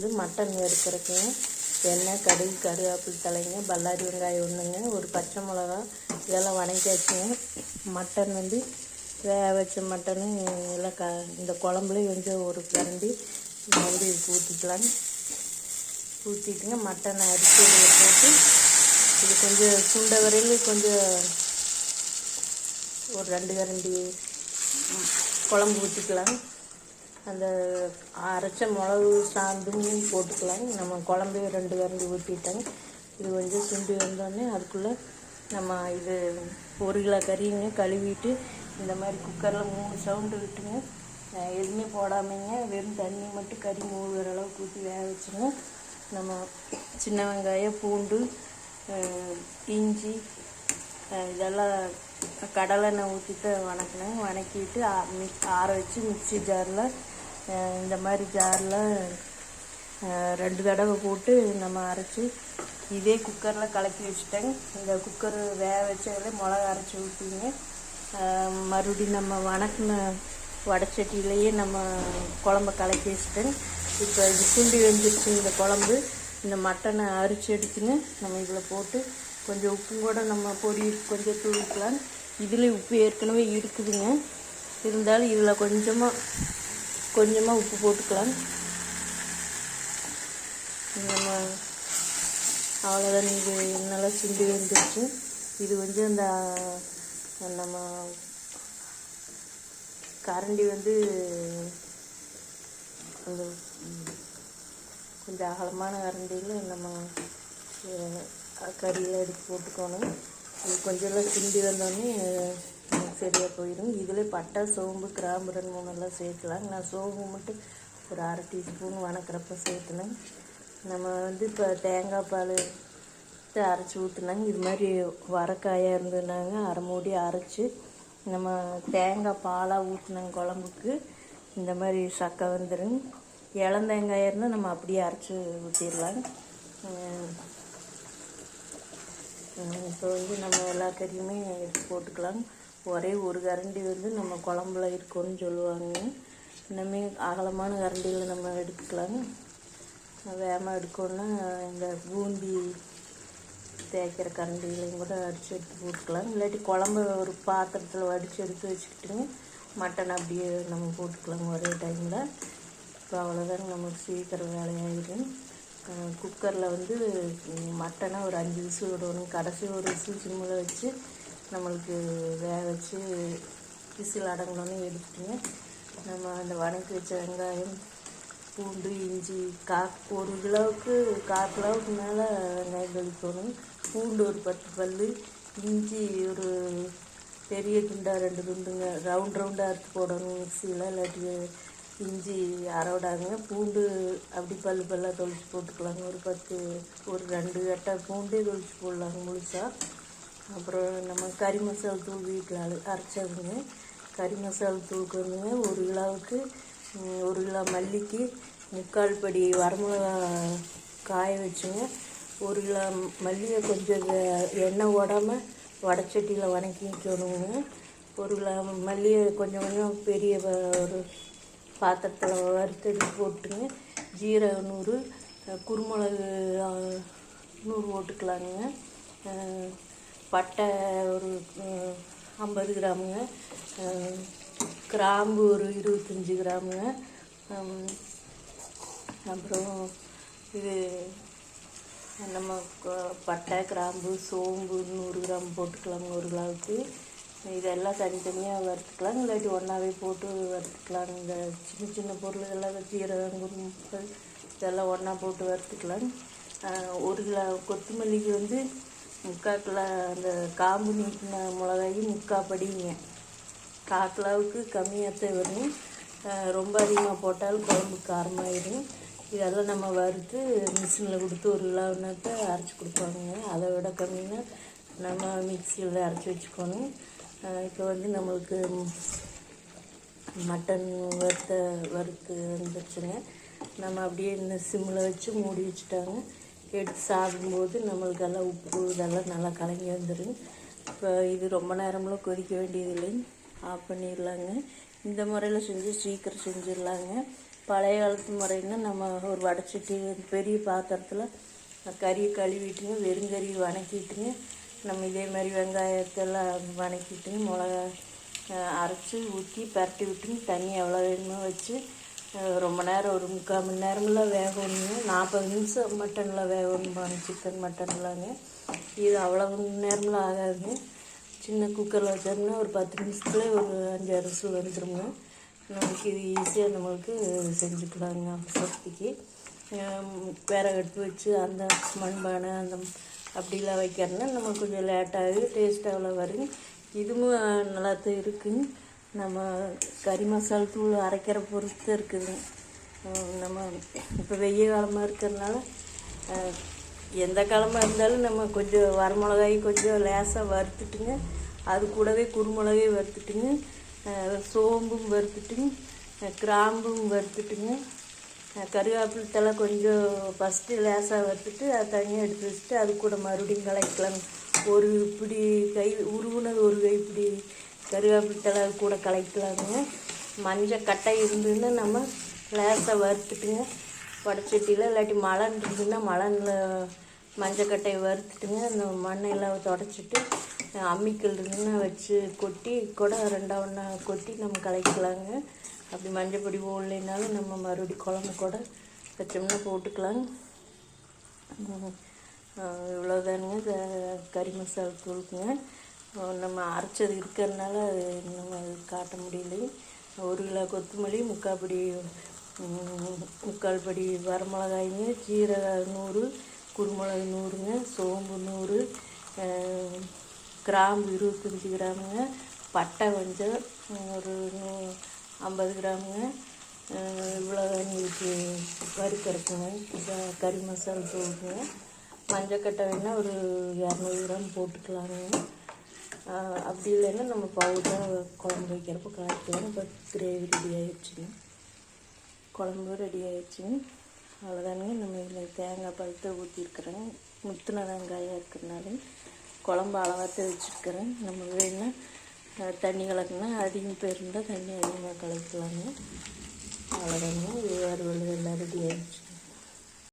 வந்து மட்டன் வறுக்கிறதுக்குங்க எண்ணெய், கடுகு, கருவேப்பிலை தலைங்க, பல்லாரி வெங்காயம் ஒன்றுங்க, ஒரு பச்சை மிளகா இதெல்லாம் வணக்கியாச்சுங்க. மட்டன் வந்து வேக வச்ச மட்டனு எல்லாம் இந்த குழம்புலேயும் கொஞ்சம் ஒரு கரண்டி வந்து ஊற்றிக்கலாம். ஊற்றிட்டுங்க மட்டனை அரிசி இதில் போட்டு இது கொஞ்சம் சுண்ட வரையில் கொஞ்சம் ஒரு 2 கரண்டி குழம்பு ஊற்றிக்கலாம். அந்த அரைச்ச மிளகு சாந்தும் போட்டுக்கலாம். நம்ம குழம்பு 2 கரண்டி ஊற்றிட்டேங்க. இது கொஞ்சம் சுண்டி வந்தோடனே அதுக்குள்ளே நம்ம இது 1 கிலோ கறிங்க கழுவிட்டு இந்த மாதிரி குக்கரில் 3 சவுண்டு விட்டுங்க, எதுவுமே போடாமங்க, வெறும் தண்ணி மட்டும் கறி மூழ்கிற அளவுக்கு ஊற்றி வேக வச்சுங்க. நம்ம சின்ன வெங்காயம், பூண்டு, இஞ்சி இதெல்லாம் கடலெண்ணெய் ஊற்றிட்டு வணக்கினேன். வணக்கிட்டு ஆற வச்சு மிக்சி ஜாரில் இந்த மாதிரி ஜாரில் 2 தடவை போட்டு நம்ம அரைச்சி இதே குக்கரில் கலக்கி வச்சுட்டேங்க. இந்த குக்கர் வேக வச்சதில் மிளகா அரைச்சி ஊற்றிங்க. மறுபடியும் நம்ம வணக்கின வடைச்சட்டியிலையே நம்ம குழம்ப கலக்கி வச்சுட்டேங்க. இப்போ இது சுண்டி வெந்துருச்சு இந்த குழம்பு. இந்த மட்டனை அரிச்சு எடுத்துங்க நம்ம இதில் போட்டு கொஞ்சம் உப்பும் கூட நம்ம பொடி கொஞ்சம் தூவிக்கலாம். இதுலேயும் உப்பு ஏற்கனவே இருக்குதுங்க, இருந்தாலும் இதில் கொஞ்சமாக உப்பு போட்டுக்கலாம். நம்ம அவ்வளோதான். இது நல்லா சுண்டி வந்துருச்சு. இது கொஞ்சம் இந்த நம்ம கரண்டி வந்து அந்த கொஞ்சம் அகலமான கரண்டியில் நம்ம கறியில் எடுத்து போட்டுக்கணும். இது கொஞ்சம் சுண்டி வந்தோடனே சரியாக போயிடும். இதில் பட்டை, சோம்பு, கிராம்பு 2-3 எல்லாம் சேர்க்கலாம். நான் சோம்பு மட்டும் ஒரு 1/2 டீஸ்பூன் வணக்கிறப்ப சேர்த்துனேன். நம்ம வந்து இப்போ தேங்காய் பால் அரைச்சி ஊற்றுனாங்க. இது மாதிரி வரக்காயாக இருந்ததுனாங்க 1/2 மூடி அரைச்சி நம்ம தேங்காய் பாலாக ஊற்றினாங்க குழம்புக்கு. இந்த மாதிரி சக்கை வந்துடும். இளந்தேங்காயாக இருந்தால் நம்ம அப்படியே அரைச்சி ஊற்றிடலாம். இப்போ வந்து நம்ம எல்லா கறியுமே எடுத்து போட்டுக்கலாம். ஒரே ஒரு கரண்டி வந்து நம்ம குழம்புல இருக்குன்னு சொல்லுவாங்க. இன்னுமே அகலமான கரண்டியில் நம்ம எடுத்துக்கலாம். வேகமாக எடுக்கணுன்னா இந்த பூந்தி தேய்க்கிற கரண்டிகளையும் கூட அடித்து எடுத்து போட்டுக்கலாம். இல்லாட்டி குழம்பு ஒரு பாத்திரத்தில் வடித்து எடுத்து வச்சுக்கிட்டுங்க மட்டன் அப்படியே நம்ம போட்டுக்கலாம் ஒரே டைமில். இப்போ அவ்வளோதாங்க, நமக்கு சீக்கிரம் வேலையாகிடும். குக்கரில் வந்து மட்டனை ஒரு 5 விசில் விடணும். கடைசி ஒரு விசில் சிம்மில் வச்சு நம்மளுக்கு வேக வச்சு விசில் அடங்கினோன்னே எடுத்துட்டுங்க நம்ம அந்த வணக்கி வச்ச வெங்காயம், பூண்டு, இஞ்சி 1 கிலோவுக்கு 1/4 கிலோவுக்கு மேலே வெங்காயம் தெளிக்கணும். பூண்டு ஒரு 10 பல், இஞ்சி ஒரு பெரிய துண்டாக 2 துண்டுங்க ரவுண்டாக அறுத்து போடணும் மிக்சியில். இல்லாட்டி இஞ்சி அரைவிடாங்க. பூண்டு அப்படி பல்லாக தொளிச்சு போட்டுக்கலாங்க. ஒரு 2 கட்டை பூண்டே தொளிச்சு போடலாங்க முழுசாக. அப்புறம் நம்ம கறி மசாலா தூள் வீட்டில் அரைச்சதுங்க. கறி மசாலா தூளுக்கு வந்துங்க 1 கிலோவுக்கு 1 கிலோ மல்லிக்கு 3/4 படி வரமிளகா காய வச்சுங்க. 1 கிலோ மல்லியை கொஞ்சம் எண்ணெய் ஓடாமல் வடைச்சட்டியில் வணக்கி வைக்கணுங்க. 1 கிலோ மல்லியை கொஞ்சம் பெரிய ஒரு பாத்திரத்தில் வறுத்து எடுத்து போட்டுங்க. ஜீரகம் 100, குருமிளகு 100 போட்டுக்கலாங்க. பட்டை ஒரு 50 கிராமுங்க, கிராம்பு ஒரு 25 கிராமுங்க. அப்புறம் இது நம்ம பட்டை, கிராம்பு, சோம்பு 100 கிராம் போட்டுக்கலாங்க 1 கிலோவுக்கு. இதெல்லாம் தனித்தனியாக வறுத்துக்கலாம், இல்லாட்டி ஒன்றாவே போட்டு வறுத்துக்கலாம். இந்த சின்ன பொருள்கள்லாம் ஜீரகம், குருமிளகு இதெல்லாம் ஒன்றா போட்டு வறுத்துக்கலாம். 1 கிலோ கொத்தமல்லிக்கு வந்து 3/4 கிலோ அந்த காம்பு நீட்டின மிளகாயும் 3/4 படிங்க. 1/4 கிலோவுக்கு கம்மியாக வரும். ரொம்ப அதிகமாக போட்டாலும் குழம்பு காரமாயிடும். இதெல்லாம் நம்ம வறுத்து மிஷினில் கொடுத்து 1 கிலோனாக்க அரைச்சி கொடுப்பாங்க. அதை விட கம்மின்னா நம்ம மிக்சியில் அரைச்சி வச்சுக்கணும். இப்போ வந்து நம்மளுக்கு மட்டன் வறுத்து வந்துடுச்சுங்க. நம்ம அப்படியே இந்த சிம்மில் வச்சு மூடி வச்சுட்டாங்க. எடுத்து சாப்பிடும்போது நம்மளுக்கெல்லாம் உப்பு இதெல்லாம் நல்லா கலங்கி வந்துடும். இப்போ இது ரொம்ப நேரம்லாம் கொதிக்க வேண்டியது இல்லைங்க, ஆஃப் பண்ணிடலாங்க. இந்த முறையில் செஞ்சு சீக்கிரம் செஞ்சிடலாங்க. பழைய காலத்து முறைன்னா நம்ம ஒரு வடைச்சட்டி பெரிய பாத்திரத்தில் கறியை கழுவிட்டுங்க, வெறுங்கறி வணக்கிட்டுங்க, நம்ம இதே மாதிரி வெங்காயத்தெல்லாம் வணக்கிட்டுங்க, மிளகா அரைச்சி ஊற்றி பரட்டி விட்டுங்க, தண்ணி எவ்வளோ வேணுமோ வச்சு ரொம்ப நேரம் ஒரு 3/4 மணி நேரமெல்லாம் வேகணுங்க. 40 நிமிஷம் மட்டனில் வேகணும்பாங்க, சிக்கன் மட்டன்லாங்க. இது அவ்வளோ நேரமெலாம் ஆகாதுங்க. சின்ன குக்கரில் வச்சோம்னா ஒரு 10 நிமிஷத்துல ஒரு 5-6 விசில் வந்துடுங்க. நமக்கு இது ஈஸியாக நம்மளுக்கு செஞ்சுக்கலாங்க. அவசரத்துக்கு விறகடுப்பு வச்சு அந்த மண்பானை அந்த அப்படிலாம் வைக்கிறதுனா நம்ம கொஞ்சம் லேட்டாகி டேஸ்ட் அவ்வளோ வரும். இதுவும் நல்லாத்தான் இருக்குங்க. நம்ம கறி மசாலா தூள் அரைக்கிற பொறுத்து இருக்குதுங்க. நம்ம இப்போ வெய்ய காலமாக இருக்கிறதுனால எந்த காலமாக இருந்தாலும் நம்ம கொஞ்சம் வரமிளகாய் கொஞ்சம் லேசாக வறுத்துட்டுங்க, அது கூடவே குருமிளகை வறுத்துட்டுங்க, சோம்பும் வறுத்துட்டுங்க, கிராம்பும் வறுத்துட்டுங்க, கருவேப்பிலை தலை கொஞ்சம் ஃபஸ்ட்டு லேசாக வறுத்துட்டு அதை தனியாக எடுத்து வச்சுட்டு அது கூட மறுபடியும் கலக்கலாம். ஒரு இப்படி கை உருவுனது ஒரு கைப்பிடி கருவேப்பிலை தலை கூட கலக்கலாங்க. மஞ்சள் கட்டை இருந்ததுன்னா நம்ம லேசாக வறுத்துட்டுங்க வடைச்சட்டியில், இல்லாட்டி மலன் இருந்ததுன்னா மலனில் மஞ்சக்கட்டையை வறுத்துட்டுங்க, அந்த மண்ணெல்லாம் தொடச்சிட்டு அம்மிக்கல் இருந்துன்னா வச்சு கொட்டி கூட 2 ஒன்றா கொட்டி நம்ம கலக்கலாங்க. அப்படி மஞ்சள் பொடி போடலைனாலும் நம்ம மறுபடி குழம்பு கூட வச்சோம்னா போட்டுக்கலாங்க. இவ்வளோதானுங்க கறி மசாலா தூளுக்குங்க. நம்ம அரைச்சது இருக்கிறதுனால நம்ம காட்ட முடியலை. 1 கிலோ கொத்தமல்லி, 3/4 படி வரமிளகாய்ங்க, ஜீரகம் 100, குருமிளகு 100ங்க, சோம்பு 100, கிராம்பு 25 கிராமுங்க, பட்டை கொஞ்சம் ஒரு 50 கிராமுங்க. இவ்வளோ எங்களுக்கு வறுக்கறக்குங்க கறி மசாலா தூளுக்குங்க. மஞ்சக்கட்டை வேணால் ஒரு 200 கிராம் போட்டுக்கலாங்க. அப்படி இல்லைன்னா நம்ம பவுடர் குழம்பு வைக்கிறப்போ கலக்கலாம். இப்போ கிரேவி ரெடி ஆகிடுச்சுங்க, குழம்பு ரெடி ஆகிடுச்சுங்க. அவ்வளோதானுங்க. நம்ம இதில் தேங்காய் பழுத்தை ஊற்றிருக்கிறேன். முத்தின வெங்காயம் இருக்கிறனால குழம்பு அளவாக வச்சுருக்கிறேன். நம்ம வேணுன்னா தண்ணி கலக்குனா அதிகம் பேர் இருந்தால் தண்ணி அதிகமாக கலக்கலாங்க. அவ்வளோதாங்க. வறுவல் எல்லாம் ரெடி ஆகிடுச்சு.